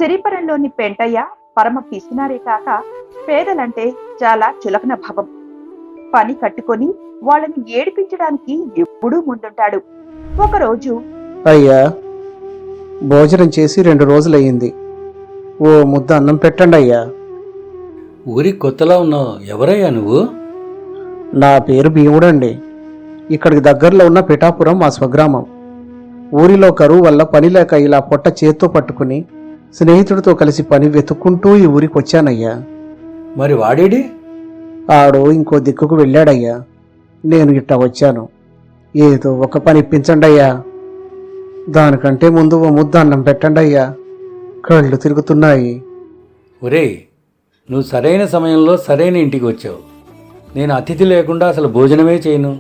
సిరిపురంలోని పెంటయ్య పరమ పిసినారే కాక పేదలంటే చాలా చులకన భావం. పని కట్టుకొని వాళ్ళని ఏడిపించడానికి ఎప్పుడూ ముందుంటాడు. ఒకరోజు, అయ్యా, భోజనం చేసి 2 రోజులయ్యింది. ఓ ముద్ద అన్నం పెట్టండి అయ్యా. ఊరి కొత్తలా ఉన్నావు. ఎవరయ్యా నువ్వు? నా పేరు భీముడండి. ఇక్కడికి దగ్గరలో ఉన్న పిఠాపురం మా స్వగ్రామం. ఊరిలో కరువు వల్ల పని లేక ఇలా పొట్ట చేత్తో పట్టుకుని స్నేహితుడితో కలిసి పని వెతుక్కుంటూ ఈ ఊరికి వచ్చానయ్యా. మరి వాడేడి? ఆడు ఇంకో దిక్కుకు వెళ్ళాడయ్యా. నేను ఇట్టా వచ్చాను. ఏదో ఒక పని ఇప్పించండి అయ్యా. దానికంటే ముందు ఓ ముద్ద అన్నం పెట్టండి అయ్యా. కళ్ళు తిరుగుతున్నాయి. ఒరేయ్, నువ్వు సరైన సమయంలో సరైన ఇంటికి వచ్చావు. నేను అతిథి లేకుండా అసలు భోజనమే చేయను.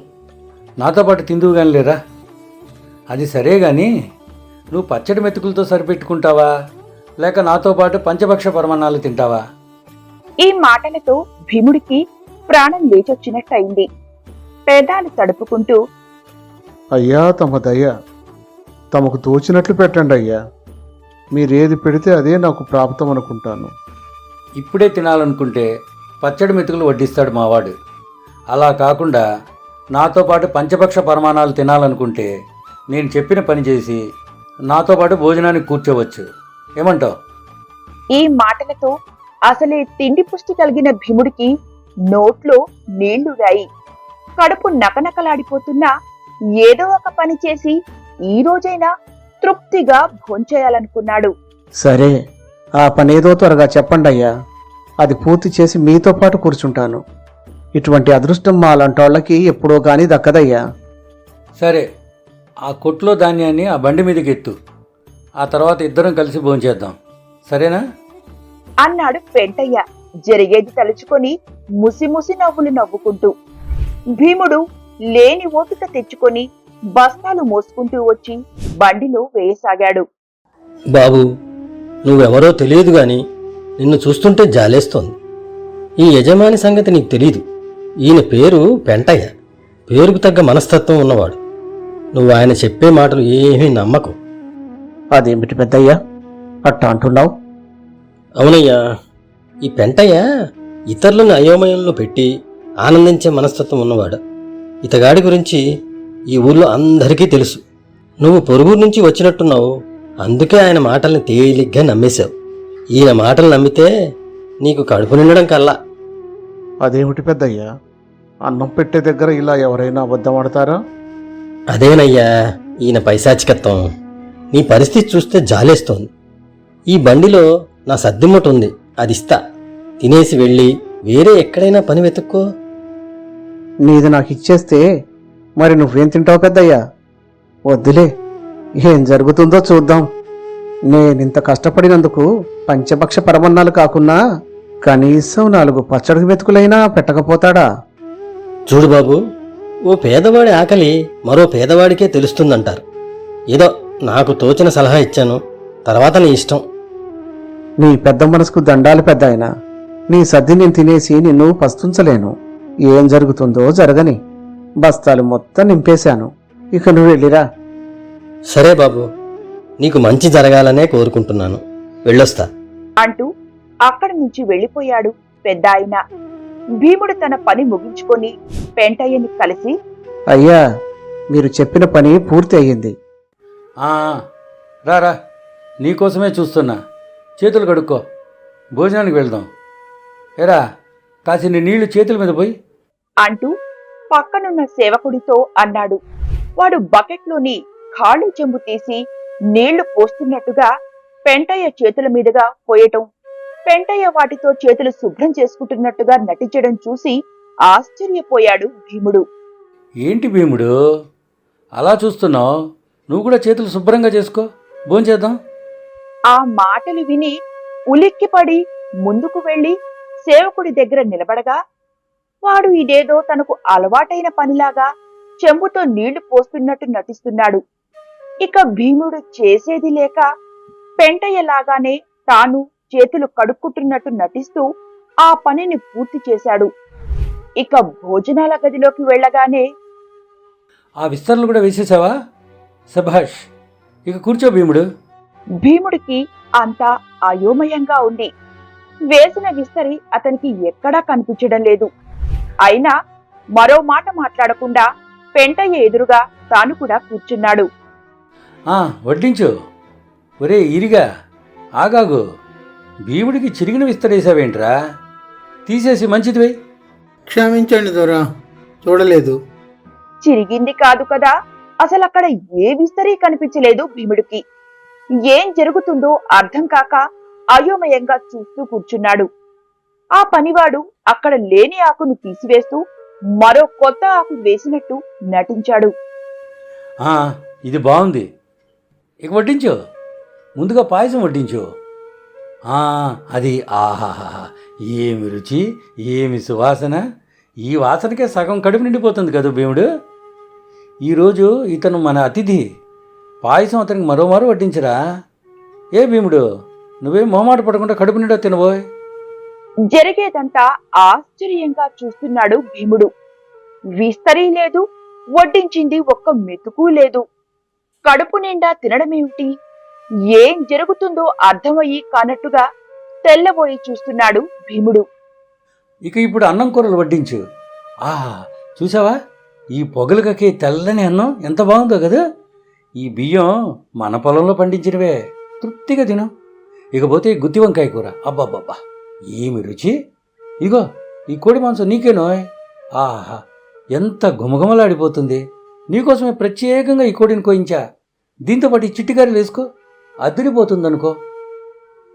నాతో పాటు తిందువు గాని లేరా? అది సరే గాని నువ్వు పచ్చడి మెతుకులతో సరిపెట్టుకుంటావా, లేక నాతో పాటు పంచభక్ష పరమాన్నాలు తింటావా? ఈ మాటలతో భీముడికి ప్రాణం లేచొచ్చినట్టయింది. పేదాలు తడుపుకుంటూ, అయ్యా, తమ దయ, తమకు తోచినట్లు పెట్టండి అయ్యా. మీరేది పెడితే అదే నాకు ప్రాప్తం అనుకుంటాను. ఇప్పుడే తినాలనుకుంటే పచ్చడి మెతుకులు వడ్డిస్తాడు మావాడు. అలా కాకుండా నాతో పాటు పంచభక్ష పరమాణాలు తినాలనుకుంటే నేను చెప్పిన పని చేసి నాతో పాటు భోజనానికి కూర్చోవచ్చు. ఏమంటావు? ఈ మాటలతో అసలే తిండి పుష్టి కలిగిన భీముడికి నోట్లో నీళ్లురాయి. కడుపు నకనకలాడిపోతున్నా ఏదో ఒక పని చేసి ఈ రోజైనా తృప్తిగా భోంచేయాలనుకున్నాడు. సరే, ఆ పనేదో త్వరగా చెప్పండి అయ్యా. అది పూర్తి చేసి మీతో పాటు కూర్చుంటాను. ఇటువంటి అదృష్టం మా లాంటోళ్ళకి ఎప్పుడో కానీ దక్కదయ్యా. సరే, ఆ కొట్లో ధాన్యాన్ని ఆ బండి మీదకి ఎత్తు. ఆ తర్వాత ఇద్దరం కలిసి భోంచేద్దాం. సరేనా? అన్నాడు పెంటయ్య జరిగేది తలుచుకొని ముసిముసి నవ్వులు నవ్వుకుంటూ. భీముడు లేని ఓపిక తెచ్చుకొని బస్తాలు మోసుకుంటూ వచ్చి బండిలో వేయసాగాడు. బాబు, నువ్వెవరో తెలియదు గాని నిన్ను చూస్తుంటే జాలేస్తోంది. ఈ యజమాని సంగతి నీకు తెలీదు. ఈయన పేరు పెంటయ్య. పేరుకు తగ్గ మనస్తత్వం ఉన్నవాడు. నువ్వు ఆయన చెప్పే మాటలు ఏమీ నమ్మకు. అదేమిటి పెద్దయ్యా అట్టా అంటున్నావు? అవునయ్యా, ఈ పెంటయ్య ఇతరులను అయోమయంలో పెట్టి ఆనందించే మనస్తత్వం ఉన్నవాడు. ఇతగాడి గురించి ఈ ఊర్లో అందరికీ తెలుసు. నువ్వు పొరుగురు నుంచి వచ్చినట్టున్నావు. అందుకే ఆయన మాటల్ని తేలిగ్గా నమ్మేశావు. ఈయన మాటలు నమ్మితే నీకు కడుపు నిండడం కల్లా. అదేమిటి పెద్దయ్యా, అన్నం పెట్టే దగ్గర ఇలా ఎవరైనా అబద్ధం ఆడతారా? అదేనయ్యా ఈయన పైశాచికత్వం. నీ పరిస్థితి చూస్తే జాలేస్తోంది. ఈ బండిలో నా సద్దిమ్మట ఉంది, అది ఇస్తా. తినేసి వెళ్ళి వేరే ఎక్కడైనా పని వెతుక్కో. నీది నాకు ఇచ్చేస్తే మరి నువ్వేం తింటావు పెద్దయ్యా? వద్దులే, ఏం జరుగుతుందో చూద్దాం. నేనింత కష్టపడినందుకు పంచభక్ష పరమన్నాలు కాకున్నా కనీసం 4 పచ్చడి మెతుకులైనా పెట్టకపోతాడా? చూడు బాబు, ఓ పేదవాడి ఆకలి మరో పేదవాడికే తెలుస్తుందంటారు. ఏదో నాకు తోచిన సలహా ఇచ్చాను, తర్వాత నీ ఇష్టం. నీ పెద్ద మనసుకు దండాలు పెద్దాయన. నీ సద్ది నేను తినేసి నిన్ను పస్తుంచలేను. ఏం జరుగుతుందో జరగని. బస్తాలు మొత్తం నింపేశాను. ఇక నువ్వు వెళ్ళిరా. సరే బాబు, నీకు మంచి జరగాలనే కోరుకుంటున్నాను. వెళ్ళొస్తా అంటూ అక్కడి నుంచి వెళ్లిపోయాడు పెద్దాయన. భీముడు తన పని ముగించుకొని పెంటయ్యని కలిసి, అయ్యా, మీరు చెప్పిన పని పూర్తి అయ్యింది. రా, నీకోసమే చూస్తున్నా. చేతులు కడుక్కో, భోజనానికి వెళ్దాం. ఏరా, కాసిన్ని నీళ్లు చేతుల మీద పోయి అంటూ పక్కనున్న సేవకుడితో అన్నాడు. వాడు బకెట్లోని ఖాళీ చెంబు తీసి నీళ్లు పోస్తున్నట్టుగా పెంటయ్య చేతుల మీదుగా పోయటం, పెంటయ్య వాటితో చేతులు శుభ్రం చేసుకుంటున్నట్టుగా నటించడం చూసి ఆశ్చర్యపోయాడు భీముడు. ఏంటి భీముడు అలా చూస్తున్నావు? నువ్వు కూడా చేతులు శుభ్రంగా చేసుకో, భోంచేద్దాం. ఆ మాటలు విని ఉలిక్కిపడి ముందుకు వెళ్లి సేవకుడి దగ్గర నిలబడగా వాడు ఇదేదో తనకు అలవాటైన పనిలాగా చెంబుతో నీళ్లు పోస్తున్నట్టు నటిస్తున్నాడు. ఇక భీముడు చేసేది లేక పెంటయ్యలాగానే తాను చేతులు కడుక్కుంటున్నట్టు నటిస్తూ ఆ పనిని పూర్తి చేశాడు. ఇక భోజనాల గదిలోకి వెళ్లగానే, ఆ విస్తరణలు కూడా వేసేసావా? సభాష్, ఇక కూర్చో భీముడు. భీముడికి అంతా అయోమయంగా ఉంది. వేసిన విస్తరి అతనికి ఎక్కడా కనిపించడం లేదు. అయినా మరో మాట మాట్లాడకుండా పెంటయ్య ఎదురుగా తాను కూడా కూర్చున్నాడు. వడ్డించు. ఒరే ఈరిగా, ఆగాగు. భీముడికి చిరిగిన విస్తరేసావేంట్రా? తీసేసి మంచిదివే. క్షమించండి దొరా, చూడలేదు. చిరిగింది కాదు కదా, అసలు అక్కడ ఏ విస్తరి కనిపించలేదు భీముడికి. ఏం జరుగుతుందో అర్థం కాక అయోమయంగా చూస్తూ కూర్చున్నాడు. ఆ పనివాడు అక్కడ లేని ఆకును తీసివేస్తూ మరో కొత్త ఆకు వేసినట్టు నటించాడు. ఇది బాగుంది. ఇక వడ్డించు. ముందుగా పాయసం వడ్డించు. అది ఆహాహా, ఏమి రుచి, ఏమి సువాసన. ఈ వాసనకే సగం కడుపు నిండిపోతుంది కదా భీముడు. ఈరోజు ఇతను మన అతిథి. పాయసం అతనికి మరోమారు వడ్డించరా. ఏ భీముడు, నువ్వేం మొహమాట పడకుండా కడుపు నిండా తినబోయ్. జరిగేదంతా ఆశ్చర్యంగా చూస్తున్నాడు భీముడు. విస్తరీ లేదు, వడ్డించింది ఒక్క మెతుకు లేదు. కడుపు నిండా తినడమేమిటి, ఏం జరుగుతుందో అర్థమయ్యి కానట్టుగా తెల్లబోయి చూస్తున్నాడు భీముడు. ఇక ఇప్పుడు అన్నం కూరలు వడ్డించు. చూసావా, ఈ పొగలకకి తెల్లని అన్నం ఎంత బాగుందో కదా. ఈ బియ్యం మన పొలంలో పండించినవే. తృప్తిగా తిను. ఇకపోతే గుత్తి వంకాయ కూర, అబ్బాబ్బా ఏమి రుచి. ఇగో ఈ కోడి మాంసం నీకేనోయ్. ఎంత గుమగుమలాడిపోతుంది. నీకోసమే ప్రత్యేకంగా ఈ కోడిని కోయించా. దీంతోపాటు ఈ చిట్టిగారులు వేసుకో, అదిరిపోతుందనుకో.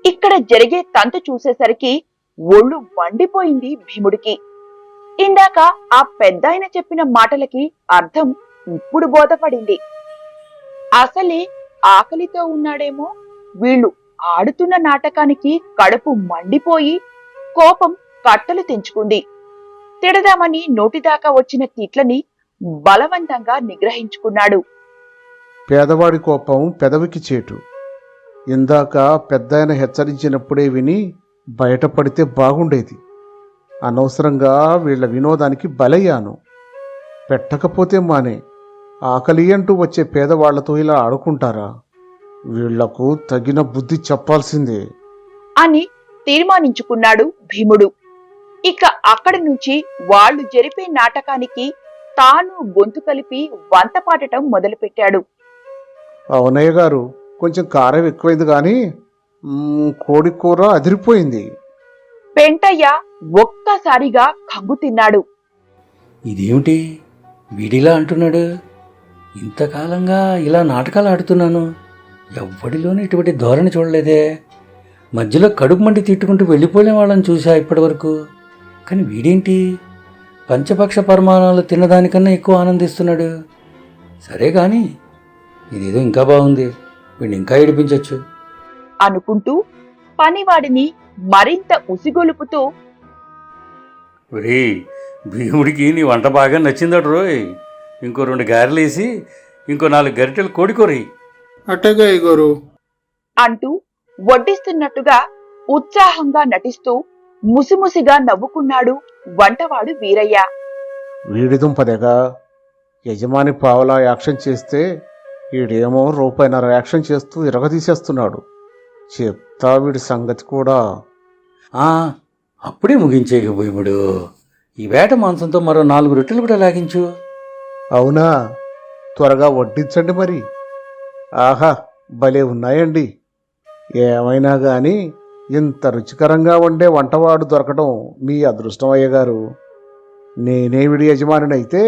ఇక్కడ జరిగే తంతు చూసేసరికి ఒళ్ళు మండిపోయింది భీముడికి. ఇందాక ఆ పెద్దాయన చెప్పిన మాటలకి అర్థం ఇప్పుడు బోధపడింది. అసలే ఆకలితో ఉన్నాడేమో. వీళ్ళు ఆడుతున్న నాటకానికి కడుపు మండిపోయి కోపం కట్టలు తెంచుకుంది. తిడదామని నోటిదాకా వచ్చిన తిట్లని బలవంతంగా నిగ్రహించుకున్నాడు. పేదవాడి కోపం పెదవికి చేటు. ఇందాక పెద్దాయన హెచ్చరించినప్పుడే విని బయటపడితే బాగుండేది. అనవసరంగా వీళ్ల వినోదానికి బలయ్యాను. పెట్టకపోతే మానే. ఆకలి అంటూ వచ్చే పేదవాళ్లతో ఇలా ఆడుకుంటారా? వీళ్లకు తగిన బుద్ధి చెప్పాల్సిందే అని తీర్మానించుకున్నాడు భీముడు. ఇక అక్కడి నుంచి వాళ్ళు జరిపే నాటకానికి తాను గొంతు కలిపి వంత పాడటం మొదలుపెట్టాడు. అవునయ్య గారు, కొంచెం కారం ఎక్కువైంది కానీ కోడి కూర అదిరిపోయింది. పెంటయ్య ఒక్కసారిగా కంగు తిన్నాడు. ఇదేమిటి వీడిలా అంటున్నాడు? ఇంతకాలంగా ఇలా నాటకాలు ఆడుతున్నాను, ఎవ్వడిలోనూ ఇటువంటి ధోరణి చూడలేదే. మధ్యలో కడుపు మండి తిట్టుకుంటూ వెళ్ళిపోలే వాళ్ళని చూసా ఇప్పటి వరకు. కానీ వీడేంటి పంచపక్ష పరిమాణాలు తిన్నదానికన్నా ఎక్కువ ఆనందిస్తున్నాడు. సరే కానీ ఇదేదో ఇంకా బాగుంది, వీడిని ఇంకా ఏడిపించవచ్చు అనుకుంటూ పనివాడిని మరింత ఉసిగొలుపుతూ, ఒరే భీముడికి నీ వంట బాగా నచ్చిందట రోయ్. ఇంకో 2 గారెలేసి ఇంకో 4 గరిటెలు కోడికోరి. అట్టగా ఇగోరు అంటూ వడ్డిస్తున్నట్టుగా ఉత్సాహంగా నటిస్తూ ముసిముసిగా నవ్వుకున్నాడు వంటవాడు వీరయ్య. వీడి దుంపదేగా, యజమాని పావలా యాక్షన్ చేస్తే వీడేమో రూపాయిన్నర యాక్షన్ చేస్తూ ఇరగదీసేస్తున్నాడు. చెప్తా వీడి సంగతి కూడా. అప్పుడే ముగించేక భీముడు. ఈ వేట మాంసంతో మరో 4 రొట్టెలు కూడా లాగించు. అవునా? త్వరగా వడ్డించండి మరి. ఆహా, భలే ఉన్నాయండి. ఏమైనా గాని ఇంత రుచికరంగా వండే వంటవాడు దొరకడం మీ అదృష్టం అయ్యగారు. నేనే వీడి యజమానినైతే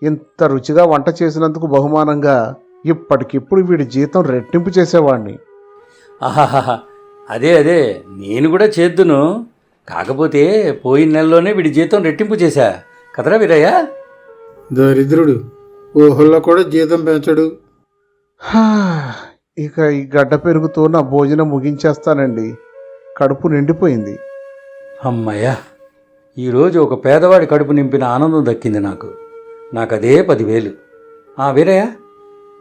ఇంత రుచిగా వంట చేసినందుకు బహుమానంగా ఇప్పటికిప్పుడు వీడి జీతం రెట్టింపు చేసేవాణ్ణి. ఆహాహా, అదే నేను కూడా చేద్దును. కాకపోతే పోయిన నెలలోనే వీడి జీతం రెట్టింపు చేశా కదరా వీరయ్య. దరిద్రుడు ఊహల్లో కూడా జీతం పెంచడు. ఇక ఈ గడ్డ పెరుగుతో నా భోజనం ముగించేస్తానండి. కడుపు నిండిపోయింది. అమ్మయ్యా, ఈరోజు ఒక పేదవాడి కడుపు నింపిన ఆనందం దక్కింది నాకు. నాకదే 10,000. వీరయ్య,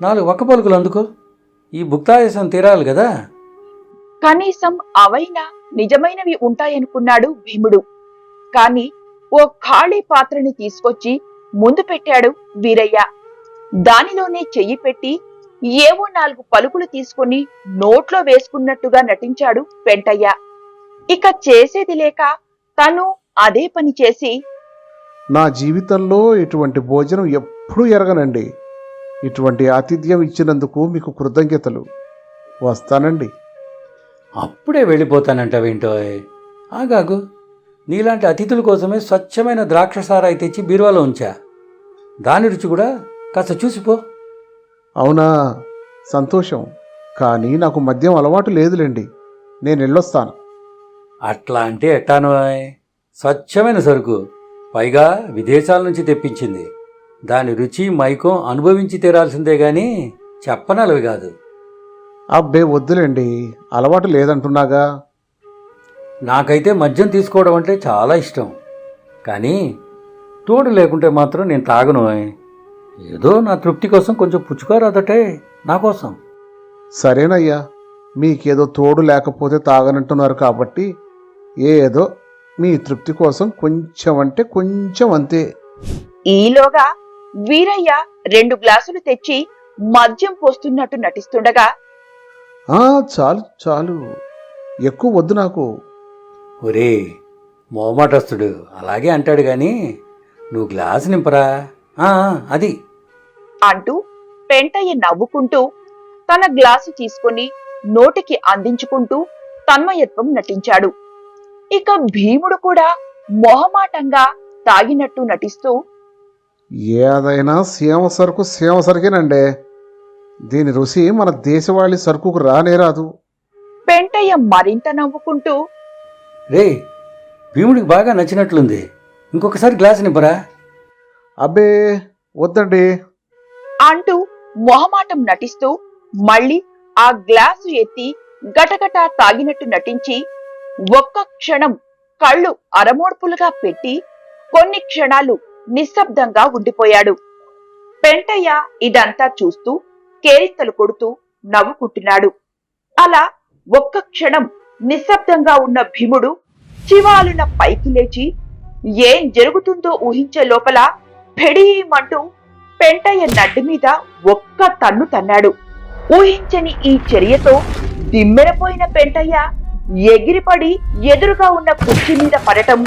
4 ఒక్క పలుకులు అందుకో. ఈ భుక్తాయాసం తీరాలి కదా. కనీసం అవైనా నిజమైనవి ఉంటాయనుకున్నాడు భీముడు. కాని ఓ ఖాళీ పాత్రని తీసుకొచ్చి ముందు పెట్టాడు వీరయ్య. దానిలోనే చెయ్యి పెట్టి ఏవో 4 పలుకులు తీసుకుని నోట్లో వేసుకున్నట్టుగా నటించాడు పెంటయ్య. ఇక చేసేది లేక తను అదే పని చేసి, నా జీవితంలో ఇటువంటి భోజనం ఎప్పుడూ ఎరగనండి. ఇటువంటి ఆతిథ్యం ఇచ్చినందుకు మీకు కృతజ్ఞతలు. వస్తానండి. అప్పుడే వెళ్ళిపోతానంటావేంటో? ఆగాగు, నీలాంటి అతిథుల కోసమే స్వచ్ఛమైన ద్రాక్షసారాయి తెచ్చి బీరువాలో ఉంచా. దాని రుచి కూడా కాస్త చూసిపో. అవునా, సంతోషం. కానీ నాకు మద్యం అలవాటు లేదులేండి. నేను వెళ్ళొస్తాను. అట్లా అంటే ఎట్టాను? స్వచ్ఛమైన సరుకు, పైగా విదేశాల నుంచి తెప్పించింది. దాని రుచి మైకం అనుభవించి తీరాల్సిందే గాని చెప్పనలవి కాదు. అబ్బే వద్దులేండి, అలవాటు లేదంటున్నాగా. నాకైతే మద్యం తీసుకోవడం అంటే చాలా ఇష్టం. కానీ తోడు లేకుంటే మాత్రం నేను తాగను. ఏదో నా తృప్తి కోసం కొంచెం పుచ్చుకోరాదటే నా కోసం. సరేనయ్యా, మీకేదో తోడు లేకపోతే తాగనంటున్నారు కాబట్టి ఏదో మీ తృప్తి కోసం కొంచెం అంటే కొంచెం అంతే. ఈలోగా వీరయ్య 2 గ్లాసులు తెచ్చి మద్యం పోస్తున్నట్టు నటిస్తుండగా, చాలు చాలు, ఎక్కువ వద్దు నాకు. ఒరే మోమాటస్తుడు అలాగే అంటాడు గాని నువ్వు గ్లాసు నింపరా. అది అంటూ పెంటయ్య నవ్వుకుంటూ తన గ్లాసు తీసుకుని నోటికి అందించుకుంటూ తన్మయత్వం నటించాడు. ఇక భీముడు కూడా మొహమాటంగా తాగినట్టు నటిస్తూ, ఏదైనా సీమ సరుకు సీమ సరుకేనండి. దీని రుచి మన దేశవాళీ సరుకుకు రానేరాదు. పెంటయ్య మరింత నవ్వుకుంటూ, రే భీముడికి బాగా నచ్చినట్లుంది, ఇంకొకసారి గ్లాసు నింపరా. అబ్బే వద్దండి అంటూ మొహమాటం నటిస్తూ మళ్ళీ ఆ గ్లాసు ఎత్తి గటగట తాగినట్టు నటించి ఒక్క క్షణం కళ్ళు అరమోడ్పులుగా పెట్టి కొన్ని క్షణాలు నిశ్శబ్దంగా ఉండిపోయాడు. పెంటయ్య ఇదంతా చూస్తూ కేరింతలు కొడుతూ నవ్వుకుంటున్నాడు. అలా ఒక్క క్షణం నిశ్శబ్దంగా ఉన్న భీముడు చివాలున పైకి లేచి ఏం జరుగుతుందో ఊహించే లోపల ఫెడీమంటూ పెంటయ్య నడ్డి మీద ఒక్క తన్ను తన్నాడు. ఊహించని ఈ చర్యతో దిమ్మెరపోయిన పెంటయ్య ఎగిరిపడి ఎదురుగా ఉన్న కుర్చీ మీద పడటం,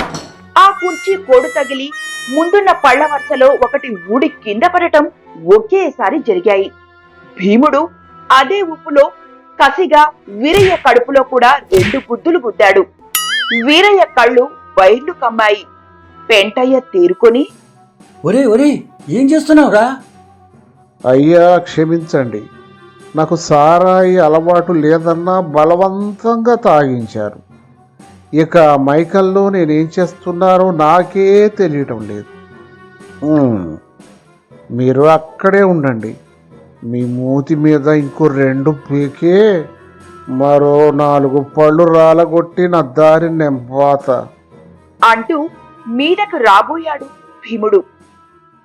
ఆ కుర్చీ కోడు తగిలి ముందున్న పళ్ల వరుసలో ఒకటి ఊడి కింద పడటం ఒకేసారి జరిగాయి. భీముడు అదే ఉప్పులో కసిగా వీరయ్య కడుపులో కూడా 2 గుద్దులు గుద్దాడు. వీరయ్య కళ్ళు వైర్లు కమ్మాయి. పెంటయ్య తేరుకొని, ఒరే ఒరే ఏం చేస్తున్నావురా? అయ్యా క్షమించండి, నాకు సారాయి అలవాటు లేదన్నా బలవంతంగా తాగించారు. ఇక మైకల్లో నేనేం చేస్తున్నారో నాకే తెలియటం లేదు. మీరు అక్కడే ఉండండి. మీ మూతి మీద ఇంకో 2 పీకే మరో 4 పళ్ళు రాలగొట్టి నా దారి నెంపాత అంటూ మీదకు రాబోయాడు భీముడు.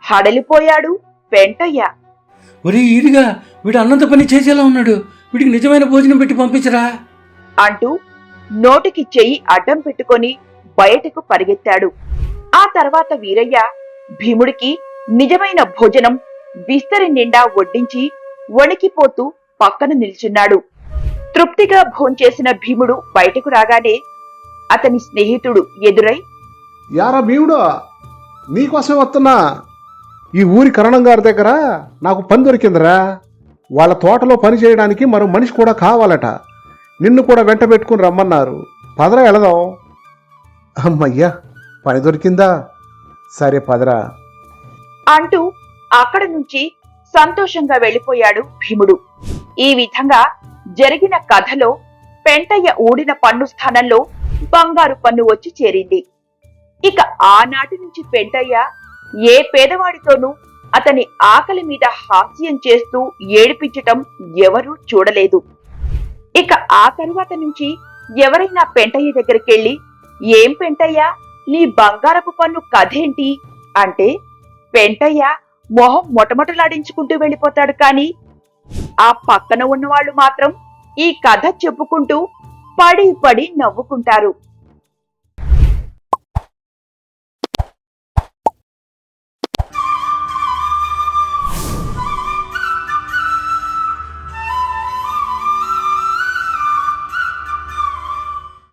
హడలిపోయాడు పెంటయ్య. ఒరే ఈరిగా, వీడు అన్నంత పని చేసేలా ఉన్నాడు, వీడికి నిజమైన భోజనం పెట్టి పంపించరా అంటూ నోటికి చెయ్యి అడ్డం పెట్టుకొని బయటకు పరిగెత్తాడు. ఆ తర్వాత వీరయ్య భీముడికి నిజమైన భోజనం విస్తరి నిండా వడ్డించి వణికిపోతూ పక్కన నిల్చున్నాడు. తృప్తిగా భోంచేసిన భీముడు బయటకు రాగానే అతని స్నేహితుడు ఎదురై, యారా భీముడా, నీకోసం వస్తున్నా. ఈ ఊరి కరణం గారి దగ్గర నాకు పని దొరికిందిరా. వాళ్ళ తోటలో పని చేయడానికి మరో మనిషి కూడా కావాలట. నిన్ను కూడా వెంట పెట్టుకుని రమ్మన్నారు. పదరా వెళదాం. అమ్మయ్యా, పని దొరికిందా? సరే పదరా అంటూ అక్కడి నుంచి సంతోషంగా వెళ్లిపోయాడు భీముడు. ఈ విధంగా జరిగిన కథలో పెంటయ్య ఊడిన పన్ను స్థానంలో బంగారు పన్ను వచ్చి చేరింది. ఇక ఆనాటి నుంచి పెంటయ్య ఏ పేదవాడితోనూ అతని ఆకలి మీద హాస్యం చేస్తూ ఏడిపించటం ఎవరూ చూడలేదు. ఇక ఆ తరువాత నుంచి ఎవరైనా పెంటయ్య దగ్గరికెళ్లి, ఏం పెంటయ్య, నీ బంగారపు పన్ను కథేంటి అంటే పెంటయ్య మొహం మొటమొటలాడించుకుంటూ వెళ్ళిపోతాడు. కానీ ఆ పక్కన ఉన్నవాళ్లు మాత్రం ఈ కథ చెప్పుకుంటూ పడి పడి నవ్వుకుంటారు.